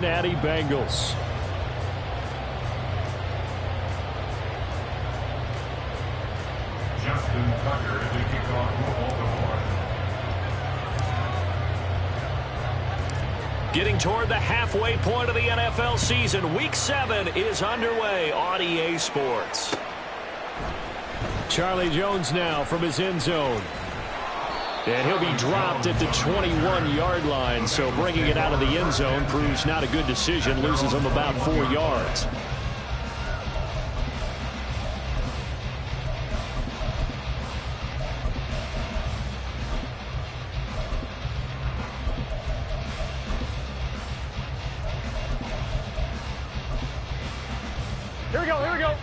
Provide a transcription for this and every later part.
Cincinnati Bengals. Justin Tucker to kick off for Baltimore. Getting toward the halfway point of the NFL season. Week 7 is underway on EA Sports. Charlie Jones now from his end zone. And he'll be dropped at the 21-yard line, so bringing it out of the end zone proves not a good decision, loses him about 4 yards. Here we go, here we go.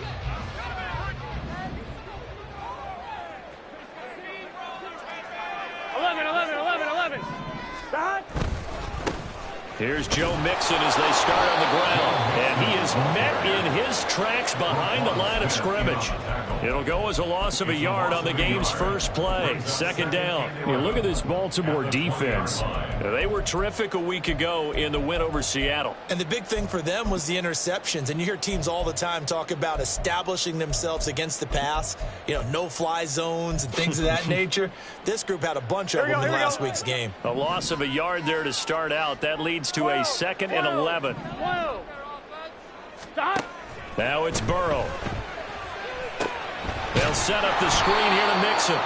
Here's Joe Mixon as they start on the ground. And he is met in his tracks behind the line of scrimmage. It'll go as a loss of a yard on the game's first play. Second down. You look at this Baltimore defense. They were terrific a week ago in the win over Seattle. And the big thing for them was the interceptions. And you hear teams all the time talk about establishing themselves against the pass. You know, no-fly zones and things of that nature. This group had a bunch of them in last week's game. A loss of a yard there to start out. That leads to a 2nd and 11. Stop. Now it's Burrow. They'll set up the screen here to Mixon.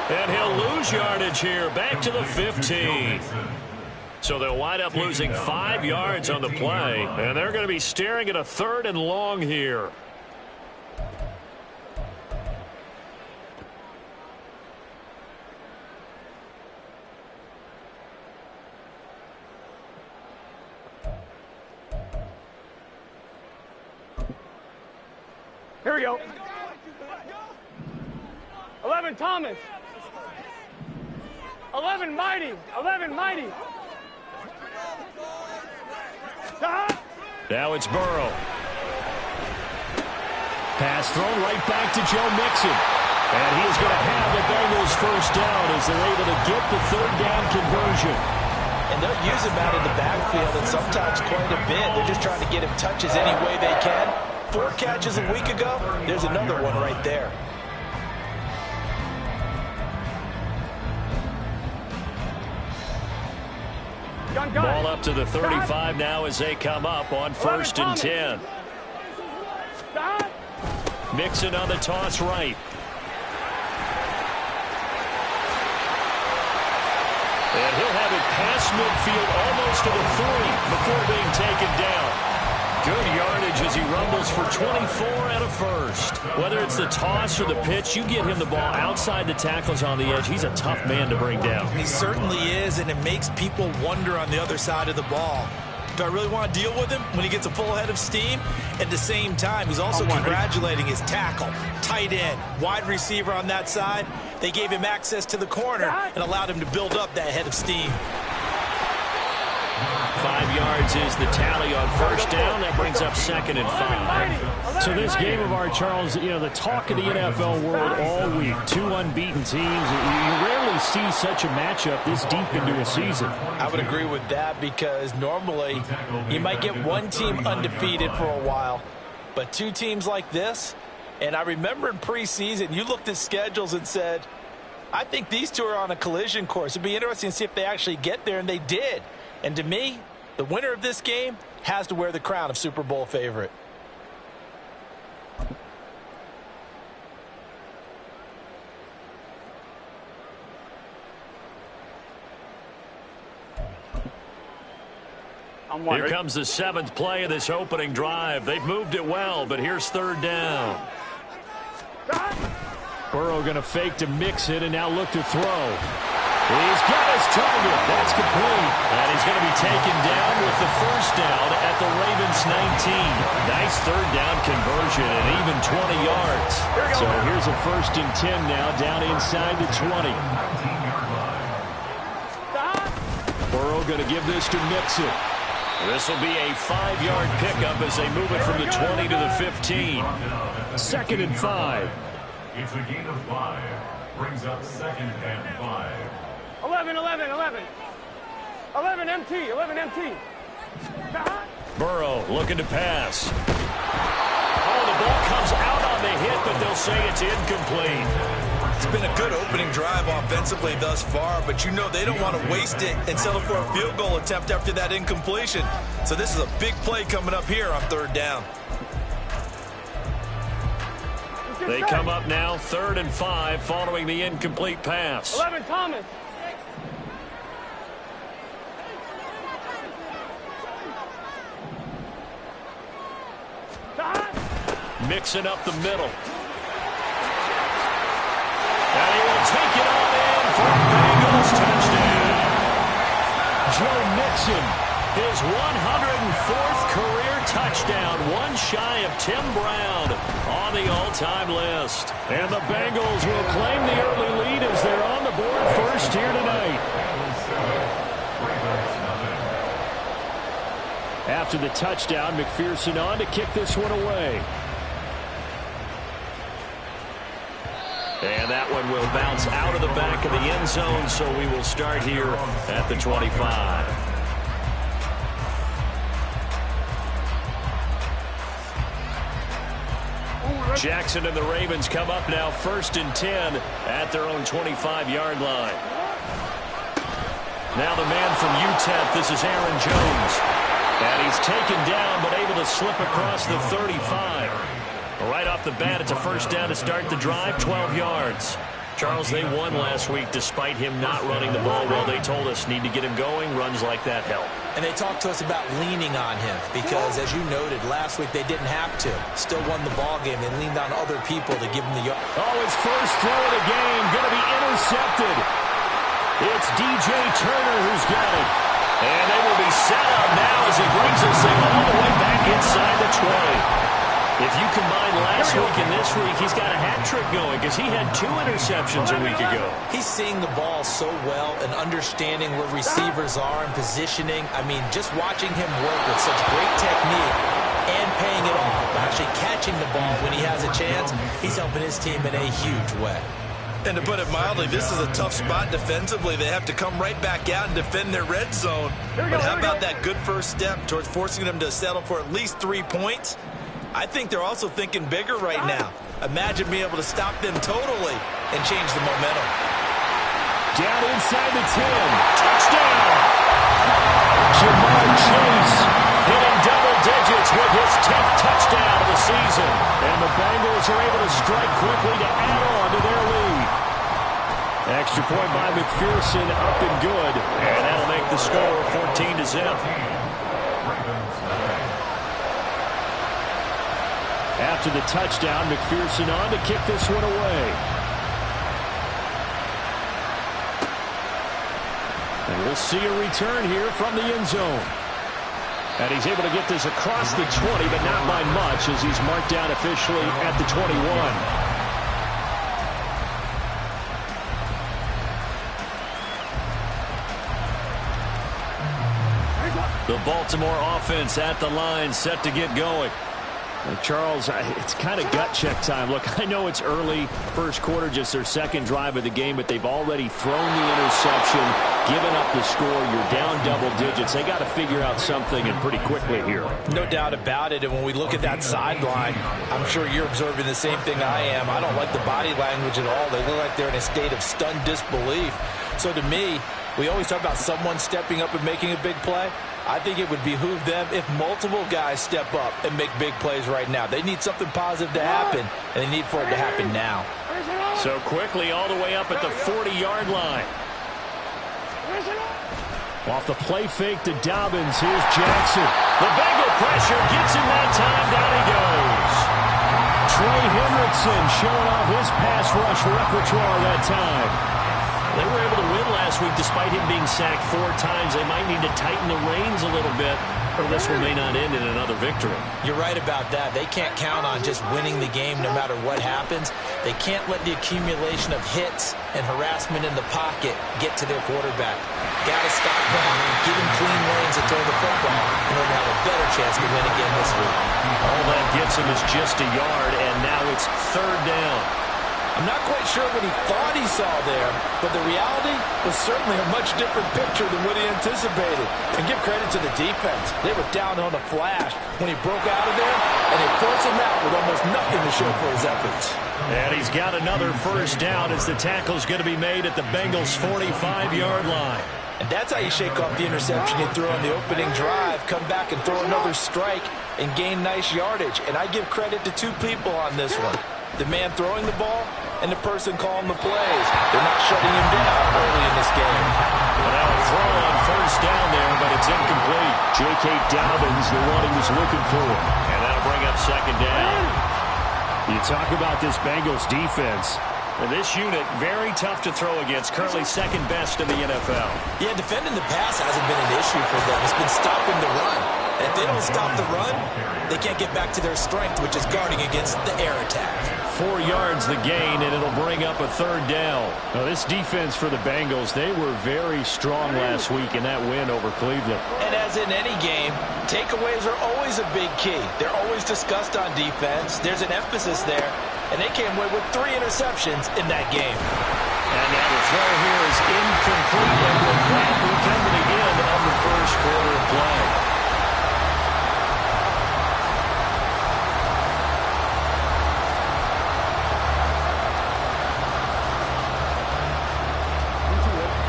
And he'll lose yardage here, back to the 15. So they'll wind up losing 5 yards on the play. And they're going to be staring at a 3rd and long here. Here we go. 11 Thomas. 11 Mighty. 11 Mighty. Stop. Now it's Burrow. Pass thrown right back to Joe Mixon. And he is going to have the Bengals first down as they're able to get the 3rd down conversion. And they'll use him out in the backfield and sometimes quite a bit. They're just trying to get him touches any way they can. 4 catches a week ago. There's another one right there. Ball up to the 35 now as they come up on 1st and 10. Mixon on the toss right. And he'll have it past midfield almost to the 40 before being taken down. Good yardage as he rumbles for 24 and a first. Whether it's the toss or the pitch, you get him the ball outside the tackles on the edge. He's a tough man to bring down. He certainly is, and it makes people wonder on the other side of the ball. Do I really want to deal with him when he gets a full head of steam? At the same time, he's also congratulating his tackle, tight end, wide receiver on that side. They gave him access to the corner and allowed him to build up that head of steam. 5 yards is the tally on first down. That brings up 2nd and 5. So this game of ours, Charles, you know, the talk of the NFL world all week. 2 unbeaten teams. You rarely see such a matchup this deep into a season. I would agree with that because normally you might get one team undefeated for a while. But 2 teams like this, and I remember in preseason, you looked at schedules and said, I think these 2 are on a collision course. It'd be interesting to see if they actually get there, and they did. And to me, the winner of this game has to wear the crown of Super Bowl favorite. Here comes the 7th play of this opening drive. They've moved it well, but here's 3rd down. Burrow going to fake to Mixon and now look to throw. He's got his target. That's complete. And he's going to be taken down with the first down at the Ravens 19. Nice 3rd down conversion and even 20 yards. So here's a 1st and 10 now down inside the 20. Burrow going to give this to Mixon. This will be a 5-yard pickup as they move it from the 20 to the 15. 2nd and 5. It's a gain of 5. Brings up 2nd and 5. 11, 11, 11. 11 MT, 11 MT. Burrow looking to pass. Oh, the ball comes out on the hit, but they'll say it's incomplete. It's been a good opening drive offensively thus far, but you know they don't want to waste it and settle for a field goal attempt after that incompletion. So this is a big play coming up here on 3rd down. They come up now 3rd and 5 following the incomplete pass. 11 Thomas. Mixing up the middle. And he will take it on in for a Bengals touchdown. Joe Mixon, his 104th career touchdown, one shy of Tim Brown on the all-time list. And the Bengals will claim the early lead as they're on the board first here tonight. After the touchdown, McPherson on to kick this one away. And that one will bounce out of the back of the end zone, so we will start here at the 25. Jackson and the Ravens come up now 1st and 10 at their own 25-yard line. Now the man from UTEP, this is Aaron Jones. And he's taken down, but able to slip across the 35. Right off the bat, it's a 1st down to start the drive, 12 yards. Charles, they won last week despite him not running the ball well. They told us need to get him going. Runs like that help. And they talked to us about leaning on him because, as you noted, last week they didn't have to. Still won the ball game. They leaned on other people to give him the yard. Oh, his first throw of the game going to be intercepted. It's DJ Turner who's got it. And they will be set up now as he brings this thing all the way back inside the 20. If you combine last week and this week, he's got a hat trick going because he had 2 interceptions a week ago. He's seeing the ball so well and understanding where receivers are and positioning. I mean, just watching him work with such great technique and paying it off, actually catching the ball when he has a chance, he's helping his team in a huge way. And to put it mildly, this is a tough spot defensively. They have to come right back out and defend their red zone. But how about that good first step towards forcing them to settle for at least 3 points? I think they're also thinking bigger right now. Imagine being able to stop them totally and change the momentum. Down inside the 10. Touchdown! Jamar Chase hitting double digits with his 10th touchdown of the season. And the Bengals are able to strike quickly to add on to their lead. Extra point by McPherson, up and good. And that'll make the score 14-0. After the touchdown, McPherson on to kick this one away. And we'll see a return here from the end zone. And he's able to get this across the 20, but not by much as he's marked down officially at the 21. The Baltimore offense at the line, set to get going. Charles, it's kind of gut check time. Look, I know it's early, first quarter, just their 2nd drive of the game, but they've already thrown the interception, given up the score. You're down double digits. They got to figure out something, and pretty quickly here. No doubt about it, and when we look at that sideline, I'm sure you're observing the same thing I am. I don't like the body language at all. They look like they're in a state of stunned disbelief. So to me, we always talk about someone stepping up and making a big play. I think it would behoove them if multiple guys step up and make big plays right now. They need something positive to happen, and they need for it to happen now. So quickly all the way up at the 40-yard line. Off the play fake to Dobbins, here's Jackson. The Bengal pressure gets him that time, down he goes. Trey Hendrickson showing off his pass rush repertoire that time. They were able to win last week despite him being sacked 4 times. They might need to tighten the reins a little bit, or this one may not end in another victory. You're right about that. They can't count on just winning the game no matter what happens. They can't let the accumulation of hits and harassment in the pocket get to their quarterback. Got to stop him, give him clean lanes to throw the football in order to have a better chance to win again this week. All that gets him is just a yard, and now it's 3rd down. I'm not quite sure what he thought he saw there, but the reality was certainly a much different picture than what he anticipated. And give credit to the defense. They were down on a flash when he broke out of there, and they forced him out with almost nothing to show for his efforts. And he's got another first down as the tackle's going to be made at the Bengals' 45-yard line. And that's how you shake off the interception you threw on the opening drive, come back and throw another strike and gain nice yardage. And I give credit to two people on this one. The man throwing the ball and the person calling the plays. They're not shutting him down early in this game. Well, now a throw on first down there, but it's incomplete. J.K. Dobbins, the one he was looking for. And that'll bring up second down. You talk about this Bengals defense. And this unit, very tough to throw against, currently second best in the NFL. Yeah, defending the pass hasn't been an issue for them. It's been stopping the run. And if they don't stop the run, they can't get back to their strength, which is guarding against the air attack. 4 yards the gain, and it'll bring up a third down. Now, this defense for the Bengals, they were very strong last week in that win over Cleveland. And as in any game, takeaways are always a big key. They're always discussed on defense. There's an emphasis there. And they came away with 3 interceptions in that game. And now the throw here is incomplete. And with that, we come to the end of the first quarter of play.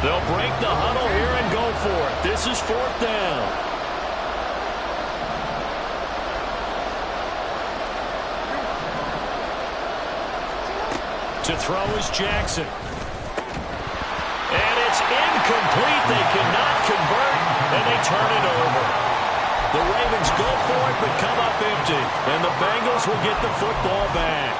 They'll break the huddle here and go for it. This is fourth down. To throw is Jackson. And it's incomplete. They cannot convert, and they turn it over. The Ravens go for it, but come up empty. And the Bengals will get the football back.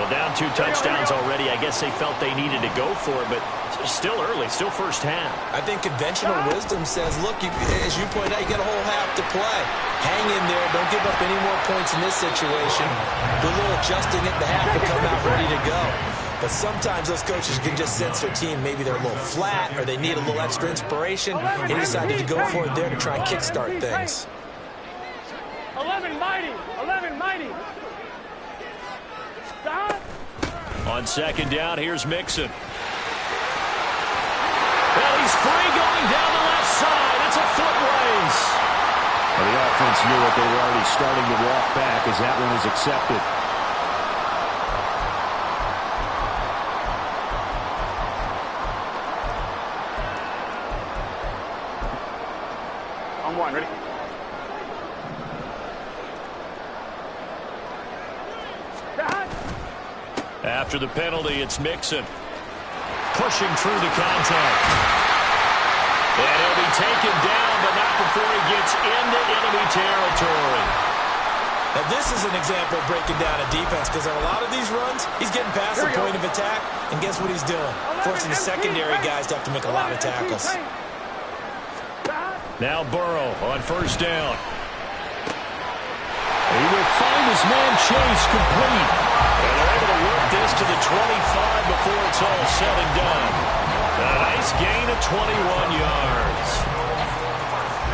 Well, down 2 touchdowns already. I guess they felt they needed to go for it, but still early, still first half. I think conventional wisdom says, look, as you pointed out, you got a whole half to play. Hang in there. Don't give up any more points in this situation. Do a little adjusting at the half and come out ready to go. But sometimes those coaches can just sense their team. Maybe they're a little flat or they need a little extra inspiration. And he decided to go for it there to try and kickstart things. 11 mighty. 11 mighty. Stop. On second down, here's Mixon. Well, he's free going down the left side. It's a foot race. Well, the offense knew it. They were already starting to walk back as that one is accepted. On one, ready? After the penalty, it's Mixon. Pushing through the contact. And he'll be taken down, but not before he gets into enemy territory. Now, this is an example of breaking down a defense, because on a lot of these runs, he's getting past the point of attack, and guess what he's doing? Forcing the secondary guys to have to make a lot of tackles. Now Burrow on first down. He will find his man Chase complete. And they're able to work this to the 25 before it's all said and done. A nice gain of 21 yards.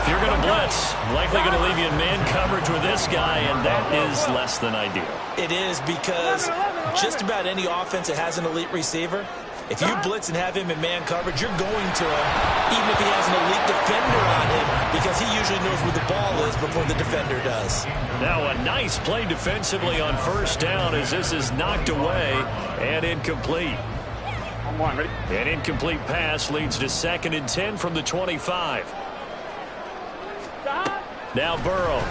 If you're going to blitz, likely going to leave you in man coverage with this guy, and that is less than ideal. It is, because just about any offense that has an elite receiver, if you blitz and have him in man coverage, you're going to him, even if he has an elite defender on him, because he usually knows where the ball is before the defender does. Now a nice play defensively on first down as this is knocked away and incomplete. On one, ready? An incomplete pass leads to 2nd and 10 from the 25. Stop. Now Burrow.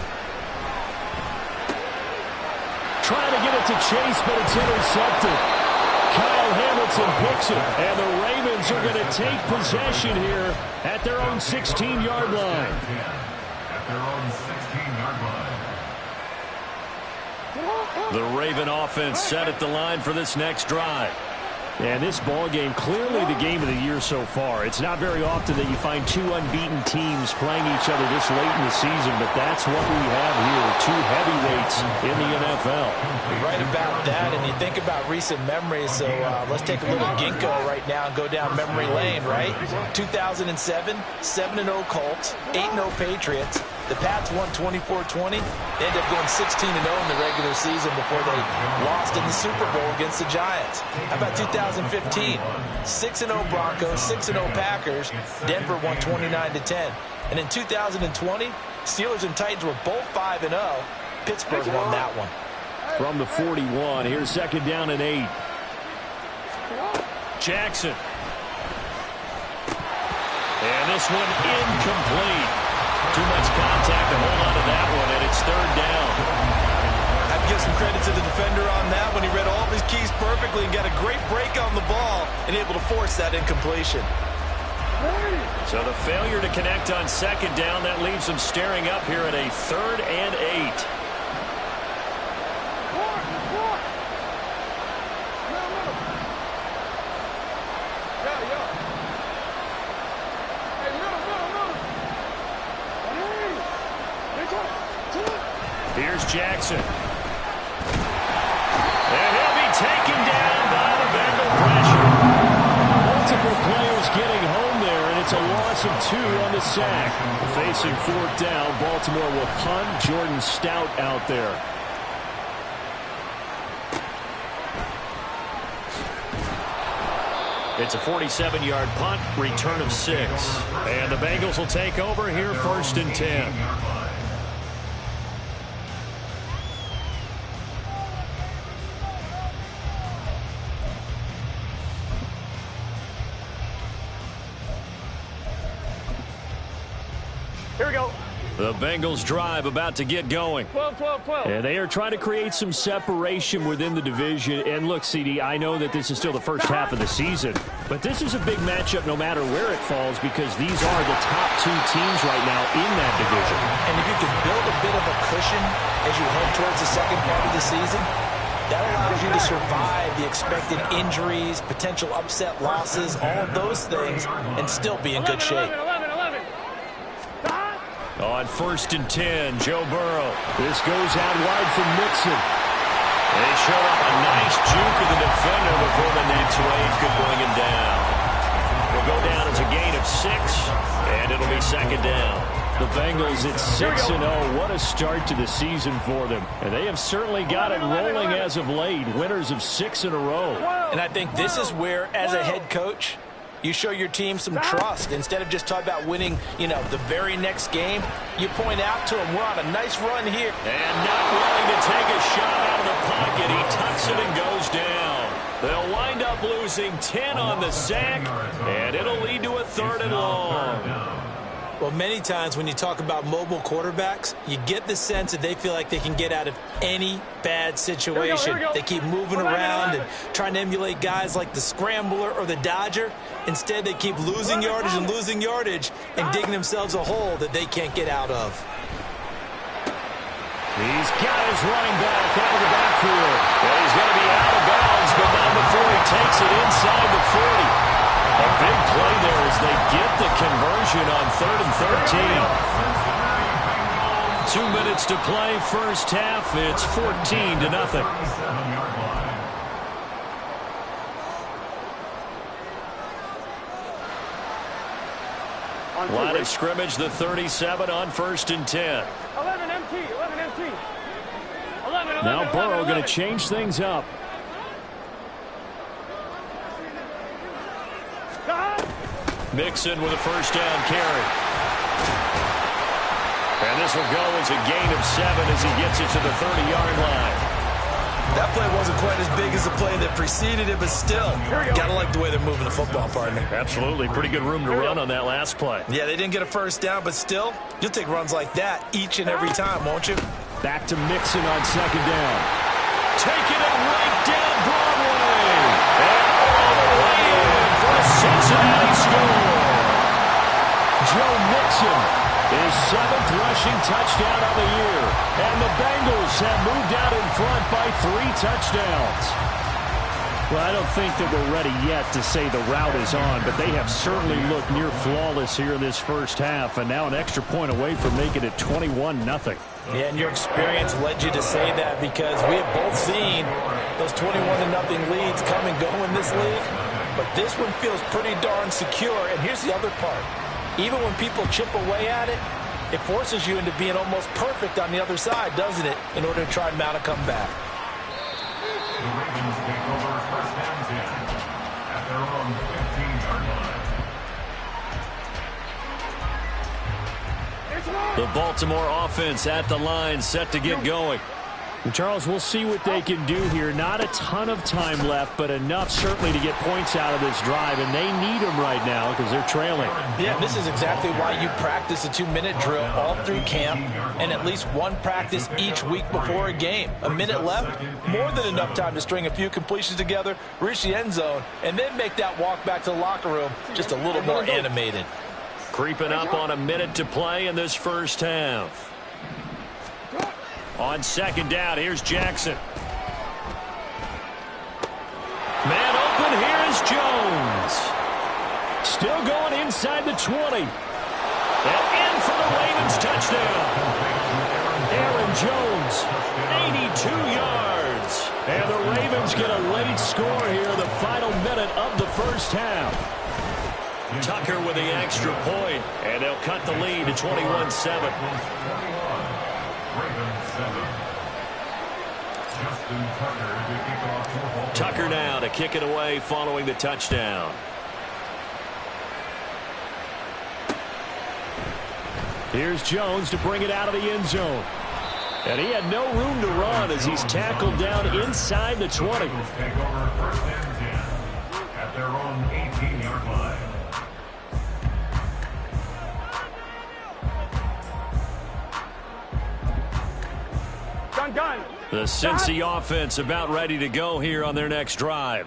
Trying to get it to Chase, but it's intercepted. Kyle Hamilton picks it, and the Ravens are going to take possession here at their own 16-yard line. At their own 16-yard line. The Raven offense set at the line for this next drive. And this ball game, clearly the game of the year so far. It's not very often that you find 2 unbeaten teams playing each other this late in the season, but that's what we have here, 2 heavyweights in the NFL. You're right about that, and you think about recent memories, so let's take a little ginkgo right now and go down memory lane, right? 2007, 7-0 Colts, 8-0 Patriots. The Pats won 24-20. They ended up going 16-0 in the regular season before they lost in the Super Bowl against the Giants. How about 2015? 6-0 Broncos, 6-0 Packers. Denver won 29-10. And in 2020, Steelers and Titans were both 5-0. Pittsburgh won that one. From the 41, here's 2nd down and 8. Jackson. And this one incomplete. Too much contact to hold on to that one, and it's 3rd down. I have to give some credit to the defender on that when he read all of his keys perfectly and got a great break on the ball and able to force that incompletion. So the failure to connect on 2nd down, that leaves them staring up here at a 3rd and 8. Here's Jackson. And he'll be taken down by the Bengal pressure. Multiple players getting home there, and it's a loss of 2 on the sack. Facing 4th down, Baltimore will punt. Jordan Stout out there. It's a 47-yard punt, return of 6. And the Bengals will take over here, 1st and 10. Here we go. The Bengals drive about to get going. 12, 12, 12. And they are trying to create some separation within the division. And look, CD, I know that this is still the first half of the season, but this is a big matchup no matter where it falls because these are the top 2 teams right now in that division. And if you can build a bit of a cushion as you head towards the second part of the season, that allows you to survive the expected injuries, potential upset losses, all of those things, and still be in good shape. 11. On 1st and 10, Joe Burrow. This goes out wide from Mixon. They show up a nice juke of the defender before the Nets Wade could bring him down. Will go down as a gain of 6, and it'll be 2nd down. The Bengals at 6-0. What a start to the season for them. And they have certainly got it rolling as of late. Winners of 6 in a row. And I think this is where, as a head coach, you show your team some trust. Instead of just talking about winning, the very next game, you point out to them, we're on a nice run here. And not willing to take a shot out of the pocket. He tucks it and goes down. They'll wind up losing 10 on the sack, and it'll lead to a 3rd and long. Well, many times when you talk about mobile quarterbacks, you get the sense that they feel like they can get out of any bad situation. Here we go. They keep moving around and trying to emulate guys like the Scrambler or the Dodger. Instead, they keep losing yardage and digging themselves a hole that they can't get out of. He's got his running back out of the backfield. Well, he's going to be out of bounds, but not before he takes it inside the 40. A big play there as they get the conversion on 3rd and 13. 2 minutes to play, first half. It's 14-0. Line of scrimmage, the 37 on 1st and 10. 11 MT. 11. Now Burrow going to change things up. Mixon with a 1st down carry. And this will go as a gain of 7 as he gets it to the 30-yard line. That play wasn't quite as big as the play that preceded it, but still, gotta like the way they're moving the football, partner. Absolutely. Pretty good room to run on that last play. Yeah, they didn't get a 1st down, but still, you'll take runs like that each and every time, won't you? Back to Mixon on 2nd down. Taking it right down Broadway. And all the way in for a Cincinnati score. Joe Mixon, his 7th rushing touchdown of the year. And the Bengals have moved out in front by 3 touchdowns. Well, I don't think that we're ready yet to say the route is on, but they have certainly looked near flawless here in this first half, and now an extra point away from making it 21-0. Yeah, and your experience led you to say that because we have both seen those 21-0 leads come and go in this league, but this one feels pretty darn secure. And here's the other part. Even when people chip away at it, it forces you into being almost perfect on the other side, doesn't it, in order to try and mount a comeback. The Ravens take over first and 10 at their own 15-yard line. The Baltimore offense at the line, set to get going. And Charles, we'll see what they can do here. Not a ton of time left, but enough certainly to get points out of this drive, and they need them right now because they're trailing. Yeah, this is exactly why you practice a 2-minute drill all through camp and at least one practice each week before a game. A minute left, more than enough time to string a few completions together, reach the end zone, and then make that walk back to the locker room just a little more animated. Creeping up on a minute to play in this first half. On second down, here's Jackson. Man open, here is Jones. Still going inside the 20. And in for the Ravens touchdown. Aaron Jones, 82 yards. And the Ravens get a late score here, the final minute of the first half. Tucker with the extra point, and they'll cut the lead to 21-7. Tucker now to kick it away following the touchdown. Here's Jones to bring it out of the end zone. And he had no room to run as he's tackled down inside the 20. Take over first and 10 at their own 18-yard line. Done. The Cincy offense about ready to go here on their next drive.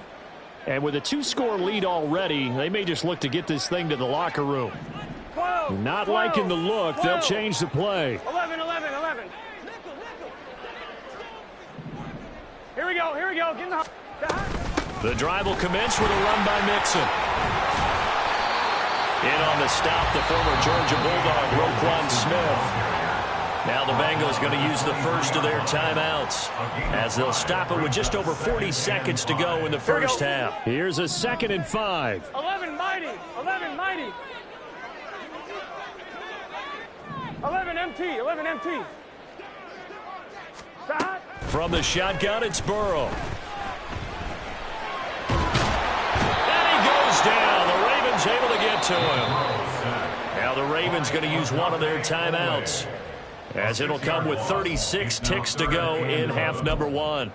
And with a 2-score lead already, they may just look to get this thing to the locker room. 12, Not 12, liking the look, 12. they'll change the play. 11. Here we go. Get in the... The drive will commence with a run by Mixon. In on the stop, the former Georgia Bulldog, Roquan Smith. Now the Bengals going to use the first of their timeouts as they'll stop it with just over 40 seconds to go in the first half. Here's a 2nd and 5. 11 mighty. 11 MT. Stop. From the shotgun, it's Burrow. And he goes down. The Ravens able to get to him. Now the Ravens going to use one of their timeouts, as it'll come with 36 ticks to go in half number 1.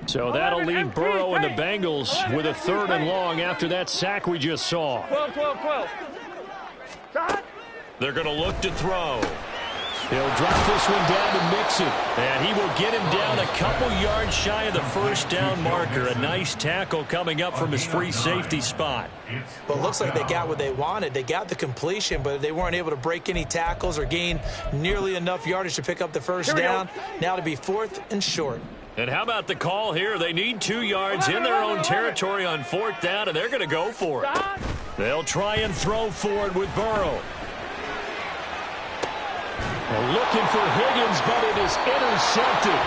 So that'll leave Burrow and the Bengals with a 3rd and long after that sack we just saw. 12. Stop. They're going to look to throw. He'll drop this one down to Mixon, and he will get him down a couple yards shy of the first down marker. A nice tackle coming up from his free safety spot. Well, it looks like they got what they wanted. They got the completion, but they weren't able to break any tackles or gain nearly enough yardage to pick up the first down. Now to be 4th and short. And how about the call here? They need 2 yards in their own territory on 4th down, and they're going to go for it. They'll try and throw for it with Burrow. Looking for Higgins, but it is intercepted.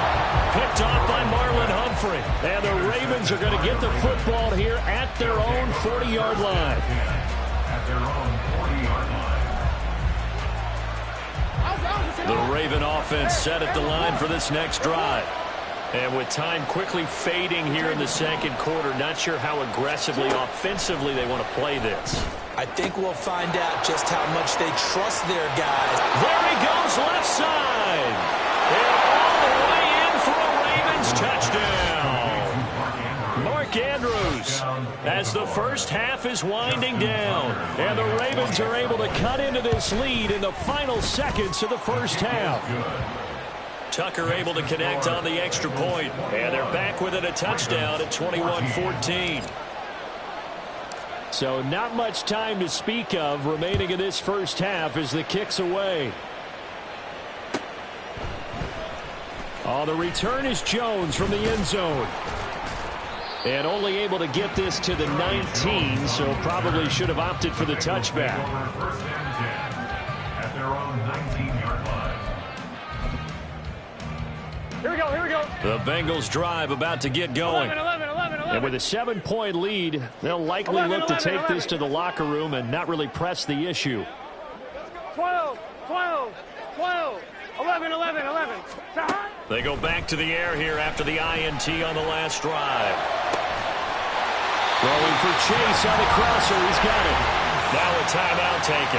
Picked off by Marlon Humphrey. And the Ravens are going to get the football here at their own 40-yard line. At their own 40-yard line. The Raven offense set at the line for this next drive. And with time quickly fading here in the second quarter, not sure how aggressively, offensively they want to play this. I think we'll find out just how much they trust their guys. There he goes, left side. And all the way in for a Ravens touchdown. Mark Andrews, as the first half is winding down. And the Ravens are able to cut into this lead in the final seconds of the first half. Tucker able to connect on the extra point. And they're back within a touchdown at 21-14. So not much time to speak of remaining in this first half as the kick's away. Oh, the return is Jones from the end zone. And only able to get this to the 19, so probably should have opted for the touchback. First and 10 at their own 19-yard line. Here we go. The Bengals drive about to get going. 11. And with a 7-point lead, they'll likely look to take this to the locker room and not really press the issue. 12. 11. They go back to the air here after the INT on the last drive. Throwing for Chase on the crosser. He's got it. Now a timeout taken.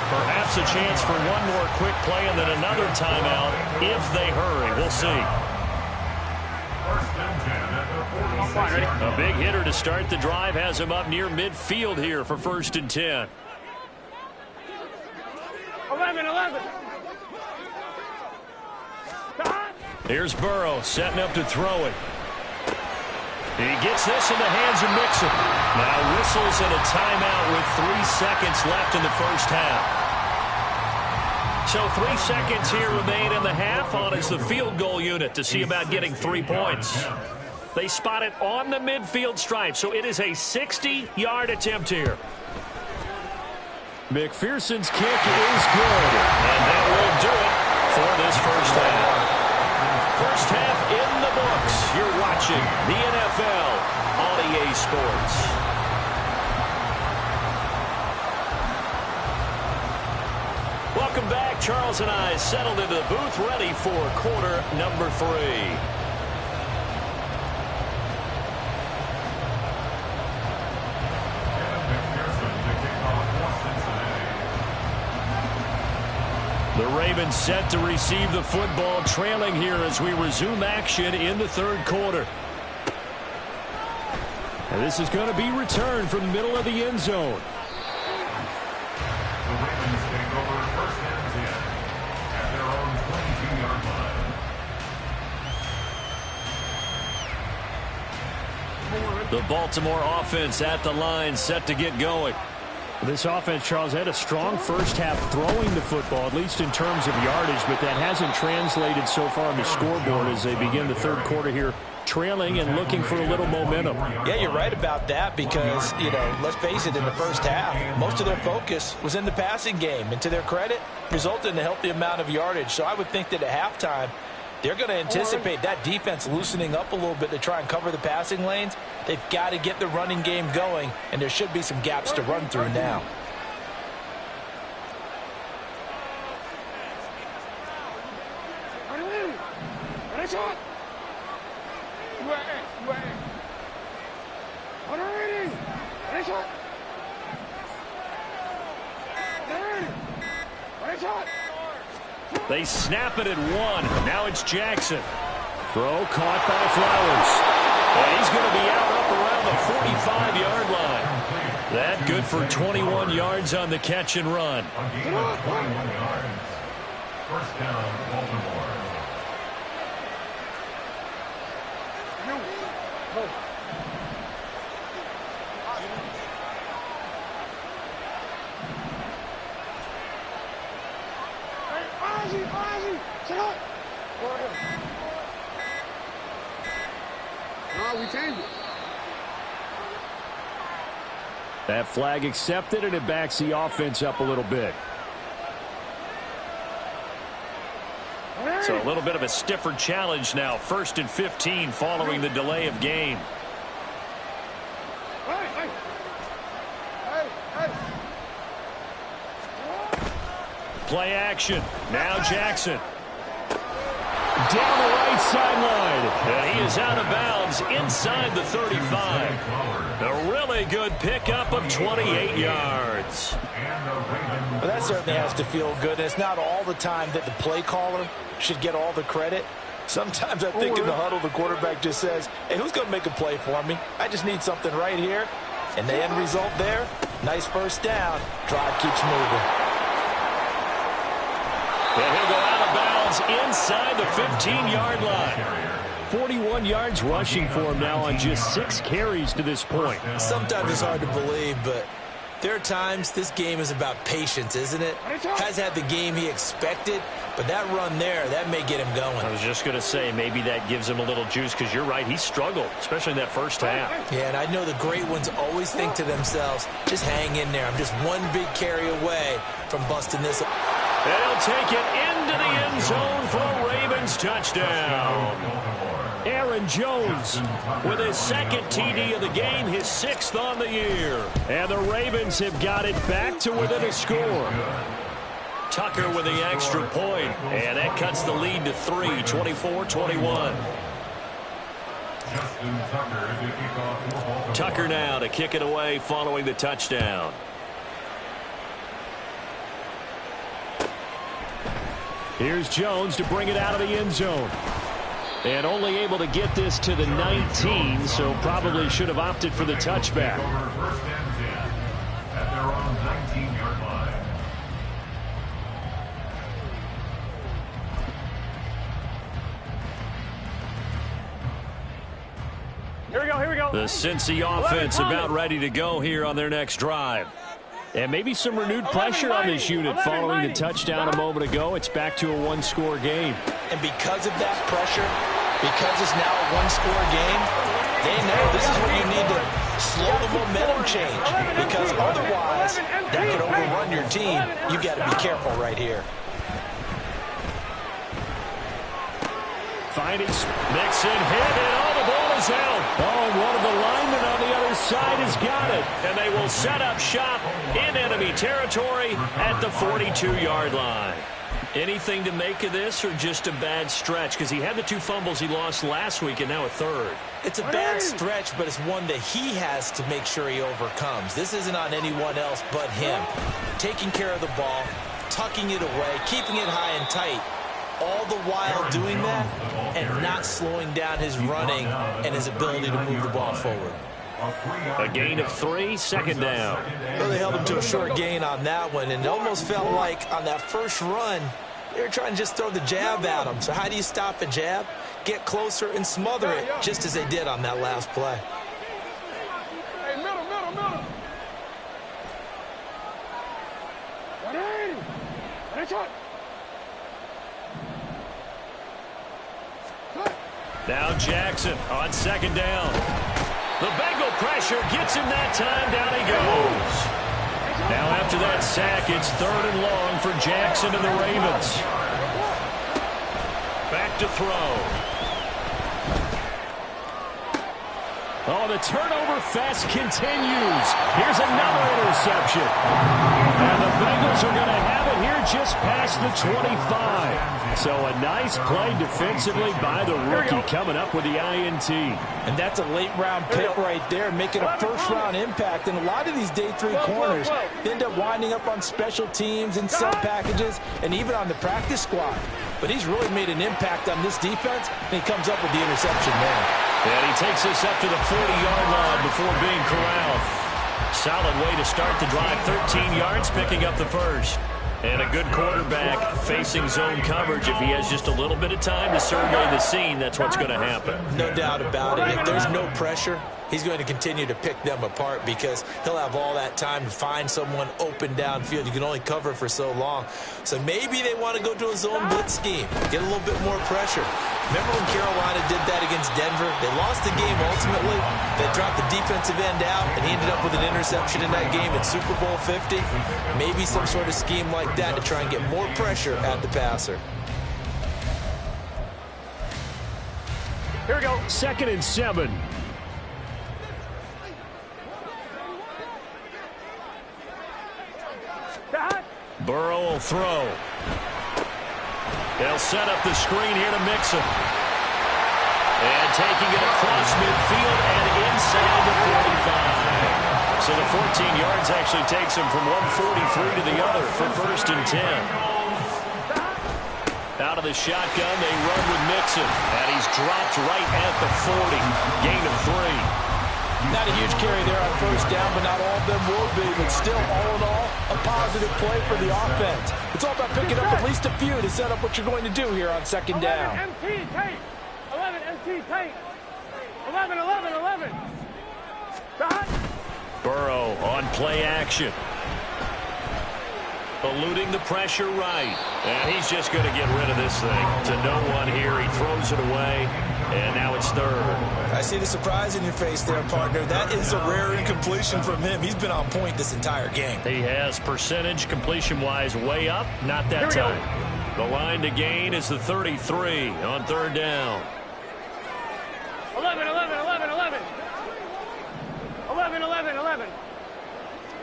Perhaps a chance for one more quick play and then another timeout if they hurry. We'll see. A big hitter to start the drive has him up near midfield here for 1st and 10. 11. Here's Burrow setting up to throw it. He gets this in the hands of Mixon. Now whistles and a timeout with 3 seconds left in the first half. So 3 seconds here remain in the half on as the field goal unit to see about getting 3 points. They spot it on the midfield stripe, so it is a 60-yard attempt here. McPherson's kick is good. And that will do it for this first half. First half in the books. You're watching the NFL on EA Sports. Welcome back. Charles and I settled into the booth ready for quarter number 3. The Ravens set to receive the football, trailing here as we resume action in the 3rd quarter. And this is going to be returned from the middle of the end zone. The Ravens take over 1st and 10 at their own 22-yard line. The Baltimore offense at the line, set to get going. This offense, Charles, had a strong first half throwing the football, at least in terms of yardage, but that hasn't translated so far on the scoreboard as they begin the 3rd quarter here, trailing and looking for a little momentum. Yeah, you're right about that because, let's face it, in the first half, most of their focus was in the passing game. And to their credit, resulted in a healthy amount of yardage. So I would think that at halftime, they're going to anticipate that defense loosening up a little bit to try and cover the passing lanes. They've got to get the running game going, and there should be some gaps to run through now. They snap it at 1. Now it's Jackson. Throw caught by Flowers. And he's going to be out up around the 45-yard line. That good for 21 yards on the catch and run. 21 yards. First down, Baltimore. That flag accepted, and it backs the offense up a little bit. So a little bit of a stiffer challenge now. 1st and 15 following the delay of game. Play action. Now Jackson. Down the right sideline. And he is out of bounds inside the 35. A really good pickup of 28 yards. Well, that certainly has to feel good. It's not all the time that the play caller should get all the credit. Sometimes I think in the huddle, the quarterback just says, hey, who's going to make a play for me? I just need something right here. And the end result there, nice first down. Drive keeps moving. And he'll go out of bounds inside the 15-yard line. 41 yards rushing for him now on just 6 carries to this point. Sometimes it's hard to believe, but there are times this game is about patience, isn't it? Has had the game he expected, but that run there, that may get him going. I was just going to say, maybe that gives him a little juice because you're right, he struggled, especially in that first half. Yeah, and I know the great ones always think to themselves, just hang in there. I'm just one big carry away from busting this up. And he'll take it into the end zone for a Ravens touchdown. Aaron Jones with his second TD of the game, his 6th on the year. And the Ravens have got it back to within a score. Tucker with the extra point, and that cuts the lead to 3, 24-21. Tucker now to kick it away following the touchdown. Here's Jones to bring it out of the end zone. And only able to get this to the 19, so probably should have opted for the touchback. First and 10 at their own 19-yard line. Here we go, here we go. The Cincy offense about ready to go here on their next drive. And maybe some renewed pressure on this unit following the touchdown a moment ago. It's back to a one-score game. And because of that pressure, because it's now a one-score game, they know this is where you need to slow the momentum change. Because otherwise, that could overrun your team. You've got to be careful right here. Finding Mixon hit, and all the ball is out. Oh, and one of the linemen on the other side has got it. And they will set up shop in enemy territory at the 42-yard line. Anything to make of this, or just a bad stretch? Because he had the 2 fumbles he lost last week and now a 3rd. It's a bad stretch, but it's one that he has to make sure he overcomes. This isn't on anyone else but him. Taking care of the ball, tucking it away, keeping it high and tight, all the while doing that and not slowing down his running and his ability to move the ball forward. A gain of 3, 2nd down. Really held him to a short gain on that one, and it almost felt like on that first run, they were trying to just throw the jab at him. So how do you stop a jab? Get closer and smother it, just as they did on that last play. Hey, middle. 180. Ready, shot. Now Jackson on 2nd down. The Bengal pressure gets him that time. Down he goes. Now after that sack, it's 3rd and long for Jackson and the Ravens. Back to throw. Oh, the turnover fest continues. Here's another interception. And the Bengals are going to have it here just past the 25. So a nice play defensively by the rookie coming up with the INT. And that's a late-round pick right there, making a first-round impact. And a lot of these day 3 corners end up winding up on special teams and sub packages and even on the practice squad. But he's really made an impact on this defense, and he comes up with the interception there. And he takes us up to the 40-yard line before being corralled. Solid way to start the drive. 13 yards, picking up the first. And a good quarterback facing zone coverage. If he has just a little bit of time to survey the scene, that's what's going to happen. No doubt about it. If there's no pressure, he's going to continue to pick them apart because he'll have all that time to find someone open downfield. You can only cover for so long. So maybe they want to go to a zone blitz scheme, get a little bit more pressure. Remember when Carolina did that against Denver? They lost the game ultimately. They dropped the defensive end out, and he ended up with an interception in that game at Super Bowl 50. Maybe some sort of scheme like that to try and get more pressure at the passer. Here we go. 2nd and 7. Burrow will throw. They'll set up the screen here to Mixon. And taking it across midfield and inside the 45. So the 14 yards actually takes him from 143 to the other for 1st and 10. Out of the shotgun, they run with Mixon. And he's dropped right at the 40. Gain of 3. Not a huge carry there on 1st down, but not all of them will be. But still, all in all, a positive play for the offense. It's all about picking up at least a few to set up what you're going to do here on 2nd down. 11 MT tape. 11 MT tape. 11. Burrow on play action. Eluding the pressure right. And he's just going to get rid of this thing. To no one here. He throws it away. And now it's 3rd. I see the surprise in your face there, partner. That is a rare incompletion from him. He's been on point this entire game. He has percentage completion-wise way up. Not that time. The line to gain is the 33 on 3rd down. 11, 11, 11, 11. 11, 11, 11.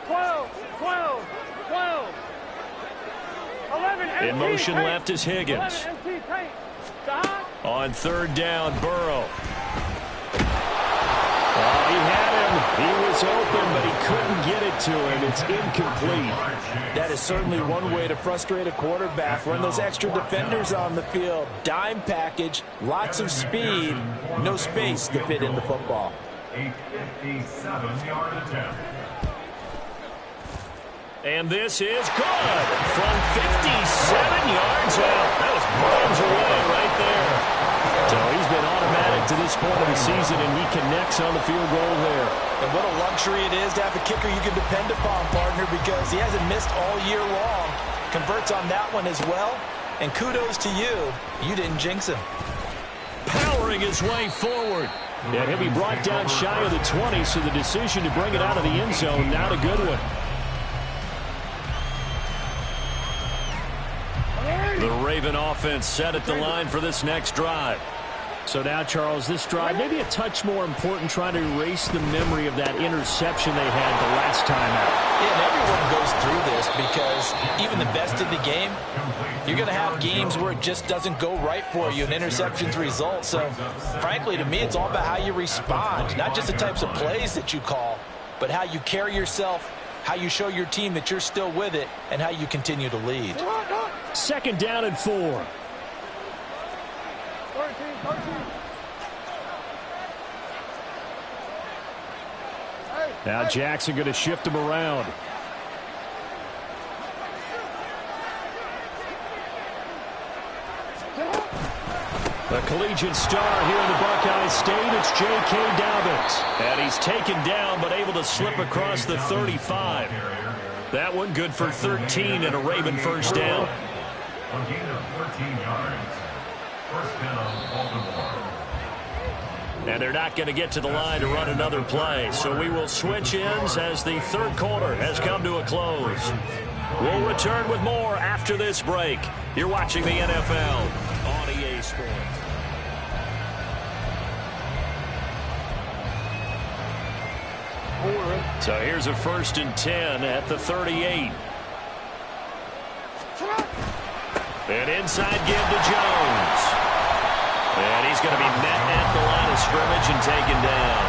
12, 12, 12. 11, MT, in motion paint. left is Higgins. 11, MT, paint. Stop. On third down, Burrow. Oh, he had him. He was open, but he couldn't get it to him. It's incomplete. That is certainly one way to frustrate a quarterback. Run those extra defenders on the field. Dime package, lots of speed, no space to fit in the football. A 57-yard attempt. And this is good from 57 yards out. That was bombs away right there. So he's been automatic to this point of the season, and he connects on the field goal there. And what a luxury it is to have a kicker you can depend upon, partner, because he hasn't missed all year long. Converts on that one as well. And kudos to you. You didn't jinx him. Powering his way forward. And he'll be brought down shy of the 20, so the decision to bring it out of the end zone, not a good one. The Raven offense set at the line for this next drive. So now, Charles, this drive maybe a touch more important, trying to erase the memory of that interception they had the last time out. Yeah, and everyone goes through this because even the best in the game, you're going to have games where it just doesn't go right for you and interceptions result. So, frankly, to me, it's all about how you respond, not just the types of plays that you call, but how you carry yourself, how you show your team that you're still with it, and how you continue to lead. Second down and 4. 13, 13. Now Jackson going to shift him around. The collegiate star here in the Buckeye State, it's J.K. Dobbins. And he's taken down but able to slip across the 35. That one good for 13 and a Raven first down. A gain of 13 yards. First down, Baltimore. And they're not going to get to the line to run another play. So we will switch ends as the third quarter has come to a close. We'll return with more after this break. You're watching the NFL on EA Sports. So here's a 1st and 10 at the 38. An inside give to Jones. And he's going to be met at the line of scrimmage and taken down.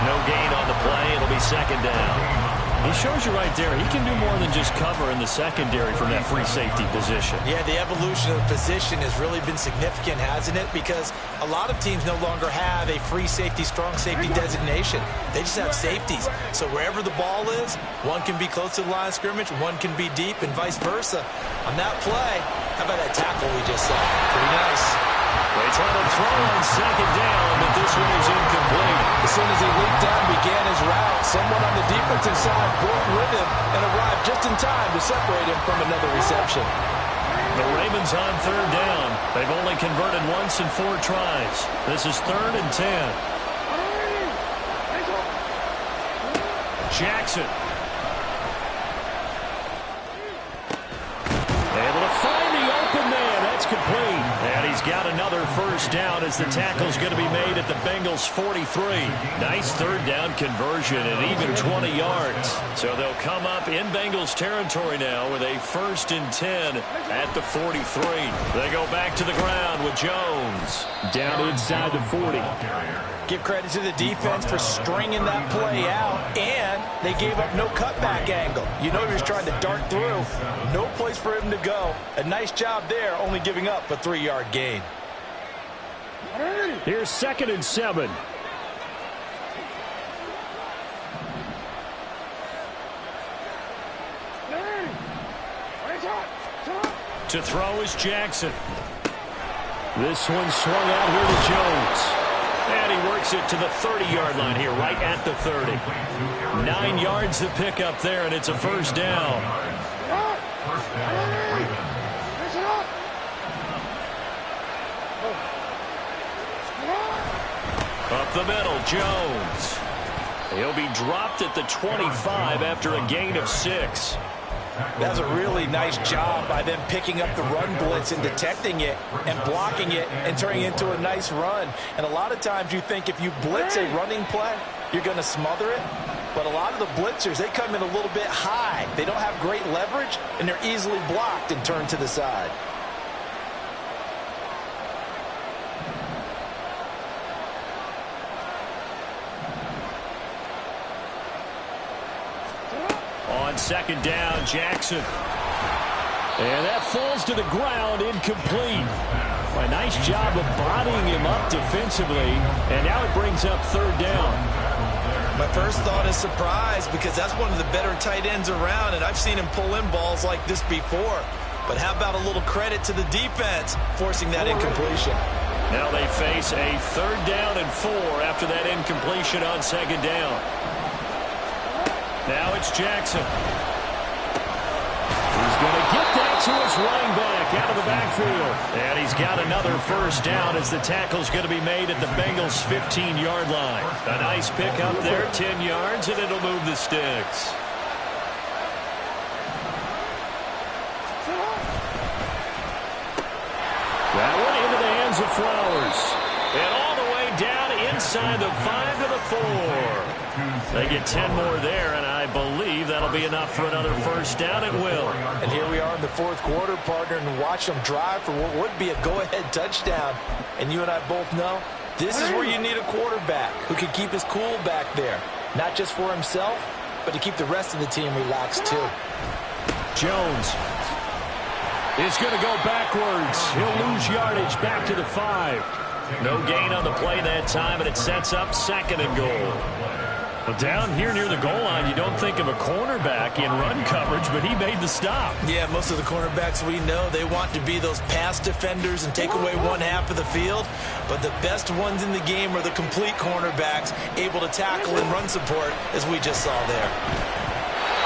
No gain on the play. It'll be second down. He shows you right there, he can do more than just cover in the secondary from that free safety position. Yeah, the evolution of the position has really been significant, hasn't it? Because a lot of teams no longer have a free safety, strong safety designation. They just have safeties. So wherever the ball is, one can be close to the line of scrimmage, one can be deep, and vice versa. On that play, how about that tackle we just saw? Pretty nice. They try to throw on second down, but this one is incomplete. As soon as he leaped down, began his route. Someone on the defensive side broke with him and arrived just in time to separate him from another reception. The Ravens on third down. They've only converted once in 4 tries. This is 3rd and 10. Jackson. Able to find the open man. That's complete. And he's got another first down as the tackle's going to be made at the Bengals 43. Nice third down conversion and even 20 yards. So they'll come up in Bengals territory now with a 1st and 10 at the 43. They go back to the ground with Jones. Down inside the 40. Give credit to the defense for stringing that play out, and they gave up no cutback angle. You know he was trying to dart through. No place for him to go. A nice job there, only giving up a 3-yard gain. Here's 2nd and 7. To throw is Jackson. This one swung out here to Jones. And he works it to the 30-yard line here, right at the 30. 9 yards to pick up there, and it's a first down. First down, Ravens. Up the middle, Jones. He'll be dropped at the 25 after a gain of 6. That was a really nice job by them picking up the run blitz and detecting it and blocking it and turning it into a nice run. And a lot of times you think if you blitz a running play, you're going to smother it. But a lot of the blitzers, they come in a little bit high. They don't have great leverage, and they're easily blocked and turned to the side. On second down, Jackson. And that falls to the ground, incomplete. A nice job of bodying him up defensively, and now it brings up third down. My first thought is surprise, because that's one of the better tight ends around, and I've seen him pull in balls like this before. But how about a little credit to the defense forcing that incompletion? Now they face a third down and 4 after that incompletion on second down. Now it's Jackson. He's going to get that to his running back out of the backfield. And he's got another first down as the tackle's going to be made at the Bengals' 15-yard line. A nice pick up there, 10 yards, and it'll move the sticks. That one into the hands of Flowers. And all the way down inside the 5 to the 4. They get 10 more there, and I believe that'll be enough for another first down. It will. And here we are in the fourth quarter, partner, and watch them drive for what would be a go-ahead touchdown. And you and I both know this is where you need a quarterback who can keep his cool back there. Not just for himself, but to keep the rest of the team relaxed, too. Jones is going to go backwards. He'll lose yardage back to the 5. No gain on the play that time, and it sets up second and goal. Well, down here near the goal line, you don't think of a cornerback in run coverage, but he made the stop. Yeah, most of the cornerbacks we know, they want to be those pass defenders and take away one half of the field. But the best ones in the game are the complete cornerbacks, able to tackle and run support, as we just saw there.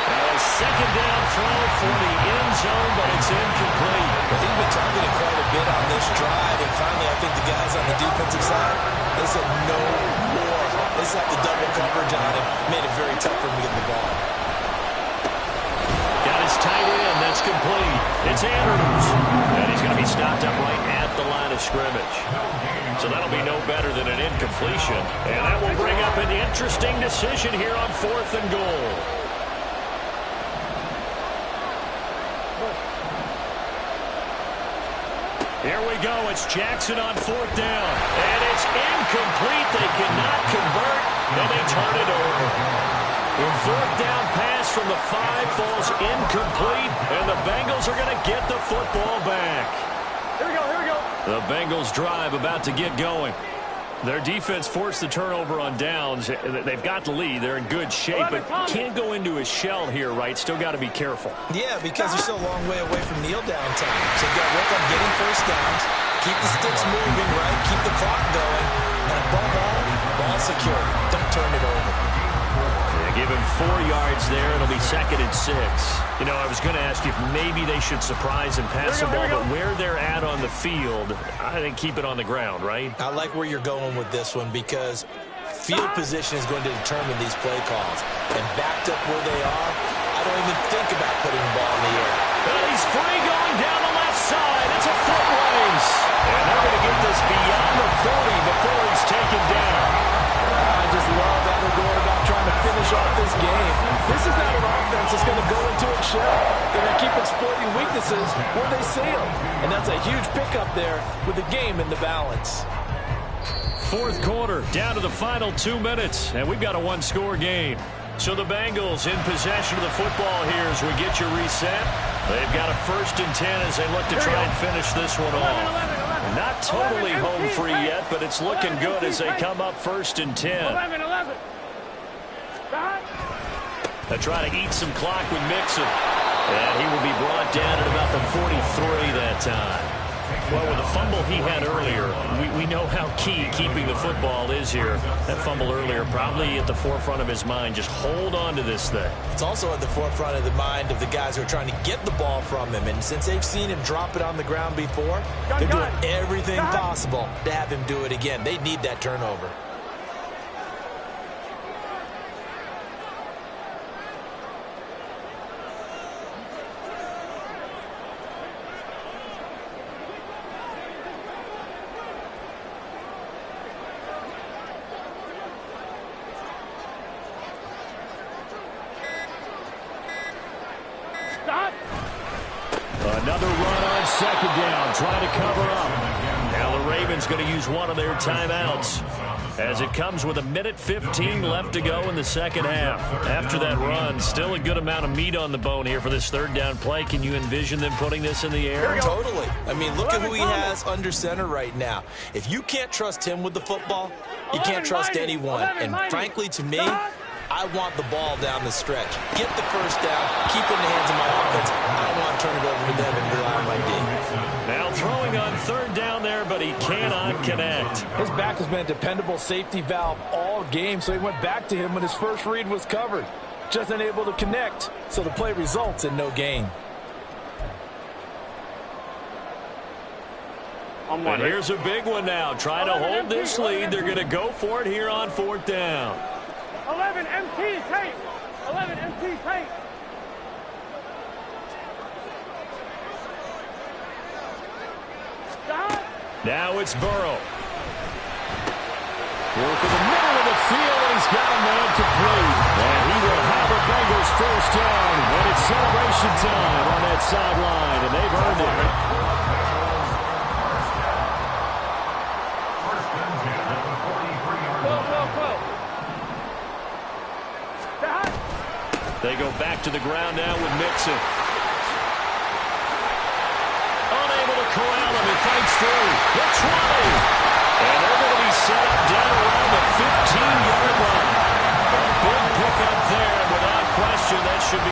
A second down throw for the end zone, but it's incomplete. Well, he's been targeted quite a bit on this drive, and finally I think the guys on the defensive side, they said no more. They slapped the double coverage on him, made it very tough for him to get the ball. Got his tight end, that's complete. It's Andrews, and he's going to be stopped up right at the line of scrimmage. So that'll be no better than an incompletion, and that will bring up an interesting decision here on 4th and goal. Here we go. It's Jackson on 4th down. And it's incomplete. They cannot convert, and they turn it over. The 4th down pass from the 5 falls incomplete, and the Bengals are going to get the football back. Here we go, here we go. The Bengals drive about to get going. Their defense forced the turnover on downs. They've got the lead. They're in good shape, but can't go into a shell here, right? Still got to be careful. Yeah, because they're still a long way away from kneel down time. So you've got to work on getting first downs, keep the sticks moving, right? Keep the clock going, and above all, ball secure. Don't turn it over. Give him 4 yards there. It'll be 2nd and 6. You know, I was going to ask you if maybe they should surprise and pass the ball, but where they're at on the field, I think keep it on the ground, right? I like where you're going with this one because field position is going to determine these play calls. And backed up where they are, I don't even think about putting the ball in the air. And he's free going down the left side. It's a foot race. And they're going to get this beyond the 40 before he's taken down. I just love how they're going about trying to finish off this game. This is not an offense that's going to go into a shell. They're going to keep exploiting weaknesses where they see them. And that's a huge pickup there with the game in the balance. 4th quarter, down to the final 2 minutes, and we've got a 1-score game. So the Bengals in possession of the football here as we get you reset. They've got a 1st and 10 as they look to try and finish this one off. Not totally home free yet, but it's looking good as they come up 1st and 10. 11. They try to eat some clock with Mixon. And he will be brought down at about the 43 that time. Well, with the fumble he had earlier, we know how key keeping the football is here. That fumble earlier probably at the forefront of his mind. Just hold on to this thing. It's also at the forefront of the mind of the guys who are trying to get the ball from him. And since they've seen him drop it on the ground before, they're doing everything possible to have him do it again. They need that turnover. Another run on second down, trying to cover up. Now the Ravens going to use one of their timeouts as it comes with 1:15 left to go in the second half. After that run, still a good amount of meat on the bone here for this third down play. Can you envision them putting this in the air? Totally. I mean, look at who he has under center right now. If you can't trust him with the football, you can't trust anyone. And frankly, to me, I want the ball down the stretch. Get the first down, keep it in the hands of my offense. I don't want to turn it over to them and rely on my D. Now throwing on third down there, but he cannot connect. His back has been a dependable safety valve all game, so he went back to him when his first read was covered. Just unable to connect, so the play results in no gain. And here's a big one now. Trying to hold this lead. They're going to go for it here on fourth down. 11 MT tape. 11 MT tape. Now it's Burrow. Work in the middle of the field, and he's got a man complete. And he will have the Bengals first down. And it's celebration time on that sideline, and they've earned it. They go back to the ground now with Mixon. Unable to corral him. He fights through.